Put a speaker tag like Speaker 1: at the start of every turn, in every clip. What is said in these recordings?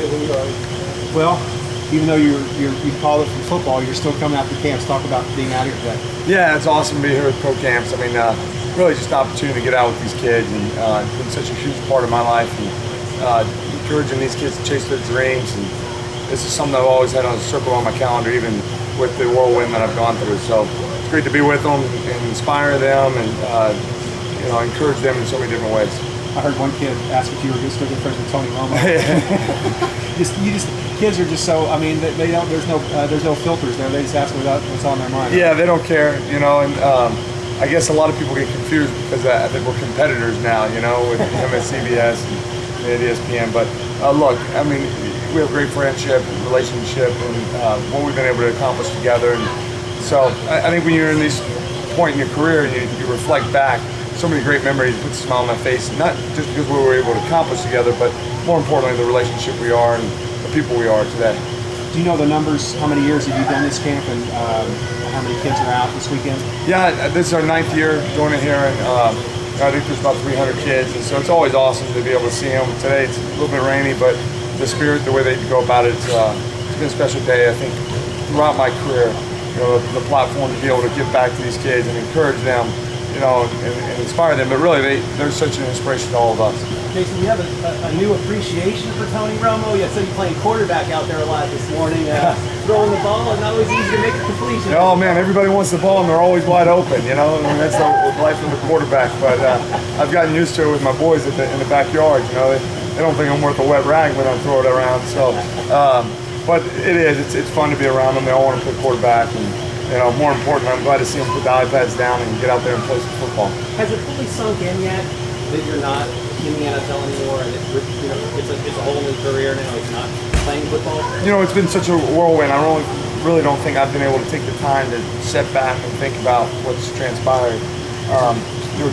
Speaker 1: when you are?
Speaker 2: Well, even though you call it from football, you're still coming out to camps. Talk about being out here today.
Speaker 3: Yeah, it's awesome to be here with ProCamps. I mean, really just the opportunity to get out with these kids, and it's been such a huge part of my life, and encouraging these kids to chase their dreams. And this is something I've always had on a circle on my calendar, even with the whirlwind that I've gone through. So it's great to be with them and inspire them, and encourage them in so many different ways.
Speaker 2: I heard one kid ask if you were still good friends with Tony Romo. Kids are just so. I mean, they don't. There's no filters there. They just ask what's on their mind.
Speaker 3: Yeah, they don't care, and I guess a lot of people get confused because I think we're competitors now, with him at CBS and at ESPN. But look, I mean, we have great friendship and relationship, and what we've been able to accomplish together. And so I think when you're in this point in your career, you reflect back. So many great memories, puts a smile on my face, not just because we were able to accomplish together, but more importantly, the relationship we are and the people we are today.
Speaker 2: Do you know the numbers? How many years have you done this camp, and how many kids are out this weekend?
Speaker 3: Yeah, this is our 9th year doing it here, and I think there's about 300 kids, and so it's always awesome to be able to see them. Today it's a little bit rainy, but the spirit, the way they go about it, it's been a special day. I think throughout my career, the platform to be able to give back to these kids and encourage them, and inspire them. But really, they're such an inspiration to all of us.
Speaker 1: Jason, you have a new appreciation for Tony Romo. You said you playing quarterback out there a lot this morning, throwing the ball, and always easy to make a completion.
Speaker 3: Oh man, everybody wants the ball, and they're always wide open. I mean, that's the life of a quarterback. But I've gotten used to it with my boys in the backyard. They don't think I'm worth a wet rag when I throw it around. So, but it is. It's fun to be around them. They all want to play quarterback, and more important, I'm glad to see them put the iPads down and get out there and play some football.
Speaker 1: Has it fully sunk in yet that you're not in the NFL anymore, and it's a whole new career now? It's not playing football.
Speaker 3: It's been such a whirlwind. I really don't think I've been able to take the time to step back and think about what's transpired.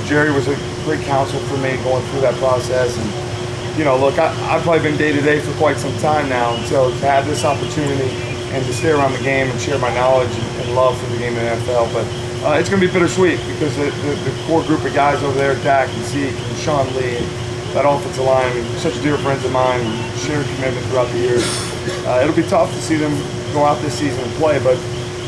Speaker 3: Jerry was a great counsel for me going through that process, and look, I've probably been day to day for quite some time now, and so to have this opportunity and to stay around the game and share my knowledge and love for the game in the NFL, but it's going to be bittersweet because the core group of guys over there, Dak and Zeke and Sean Lee, and that offensive line, such dear friends of mine, shared commitment throughout the years. It'll be tough to see them go out this season and play, but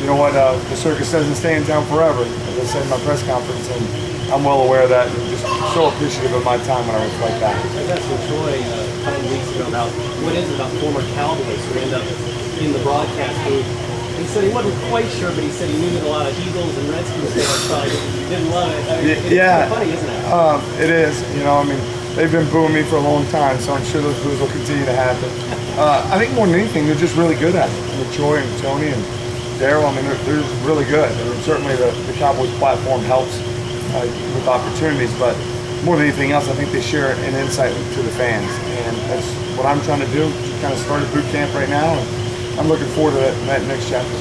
Speaker 3: you know what? The circus doesn't stay in town forever, as I said in my press conference, and I'm well aware of that, and just so appreciative of my time when I reflect back.
Speaker 1: I got some joy a couple weeks ago about what is it about former Cowboys who end up in the broadcast booth. He said he wasn't quite sure, but he said he knew that a lot of Eagles and Redskins fans probably didn't love it. I mean, it's funny, isn't it?
Speaker 3: It is. I mean, they've been booing me for a long time, so I'm sure those boos will continue to happen. I think more than anything, they're just really good at it. With Troy and Tony and Darryl, I mean, they're really good. I mean, certainly the Cowboys platform helps with opportunities, but more than anything else, I think they share an insight to the fans, and that's what I'm trying to do. Just kind of started boot camp right now, and I'm looking forward to that next chapter.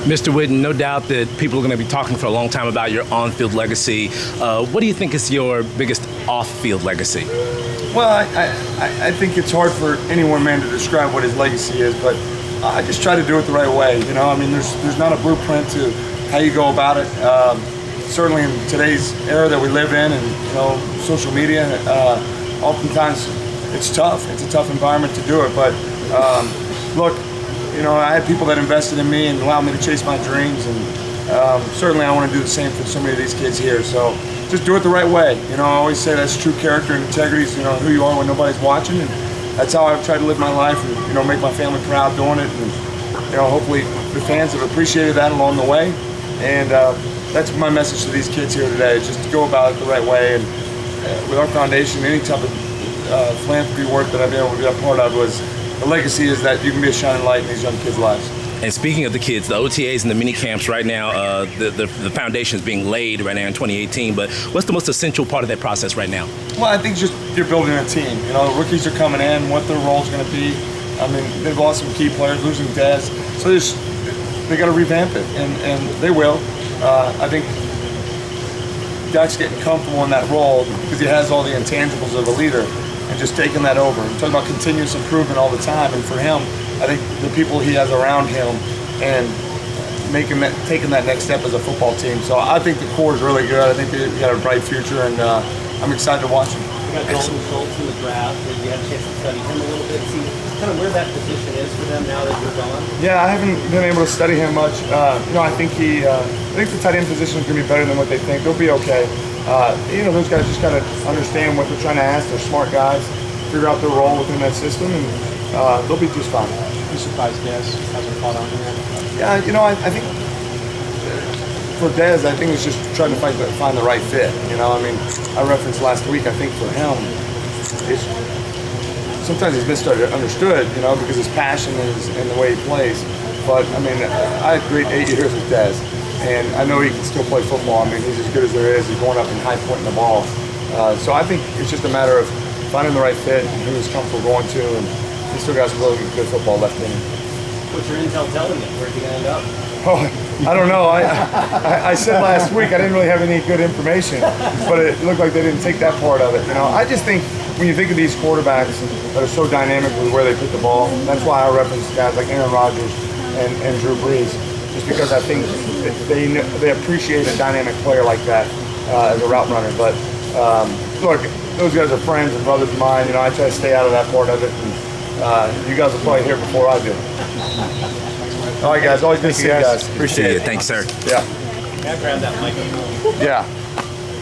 Speaker 4: Mr. Witten, no doubt that people are going to be talking for a long time about your on-field legacy. What do you think is your biggest off-field legacy?
Speaker 3: Well, I think it's hard for any one man to describe what his legacy is, but I just try to do it the right way. I mean, there's not a blueprint to how you go about it. Certainly in today's era that we live in, and social media, oftentimes it's tough. It's a tough environment to do it, but look. I had people that invested in me and allowed me to chase my dreams, and certainly I want to do the same for so many of these kids here. So just do it the right way. I always say that's true character and integrity is, who you are when nobody's watching, and that's how I've tried to live my life and, make my family proud doing it. And, hopefully the fans have appreciated that along the way. And that's my message to these kids here today, is just to go about it the right way. And with our foundation, any type of philanthropy work that I've been able to be a part of was, the legacy is that you can be a shining light in these young kids' lives.
Speaker 4: And speaking of the kids, the OTAs and the mini camps right now, the foundation is being laid right now in 2018. But what's the most essential part of that process right now?
Speaker 3: Well, I think just you're building a team. The rookies are coming in, what their role is going to be. I mean, they've lost some key players, losing Dez, so they got to revamp it, and they will. I think Dak's getting comfortable in that role because he has all the intangibles of a leader. And just taking that over. We're talking about continuous improvement all the time, and for him, I think the people he has around him and taking that next step as a football team. So I think the core is really good. I think they've got a bright future, and I'm excited to watch them.
Speaker 1: We got Dalton Schultz in the draft. Did you have a chance to study him a little bit? See kind of where that position is for them now that you're gone?
Speaker 3: Yeah, I haven't been able to study him much. I think the tight end position is going to be better than what they think. They'll be okay. Those guys just got to understand what they're trying to ask. They're smart guys, figure out their role within that system, and they'll be just fine.
Speaker 2: You surprised Des hasn't caught on here?
Speaker 3: Yeah, I think for Dez, I think it's just trying to find the right fit. I referenced last week. I think for him, it's sometimes he's misunderstood. Because his passion is in the way he plays. But I had great 8 years with Dez, and I know he can still play football. He's as good as there is. He's going up and high pointing the ball. So I think it's just a matter of finding the right fit and who he's comfortable going to, and he's still got some really good football left in him.
Speaker 1: What's your intel telling you? Where's he going to end up?
Speaker 3: Oh, I don't know. I said last week I didn't really have any good information, but it looked like they didn't take that part of it. I just think when you think of these quarterbacks that are so dynamic with where they put the ball, that's why I reference guys like Aaron Rodgers and Drew Brees, just because I think they appreciate a dynamic player like that as a route runner. But look, those guys are friends and brothers of mine. I try to stay out of that part of it. And you guys will probably hear before I do. All right, guys. Always good to see you guys. Appreciate it.
Speaker 4: Thanks, sir.
Speaker 3: Yeah.
Speaker 1: Can I grab that microphone?
Speaker 3: Yeah.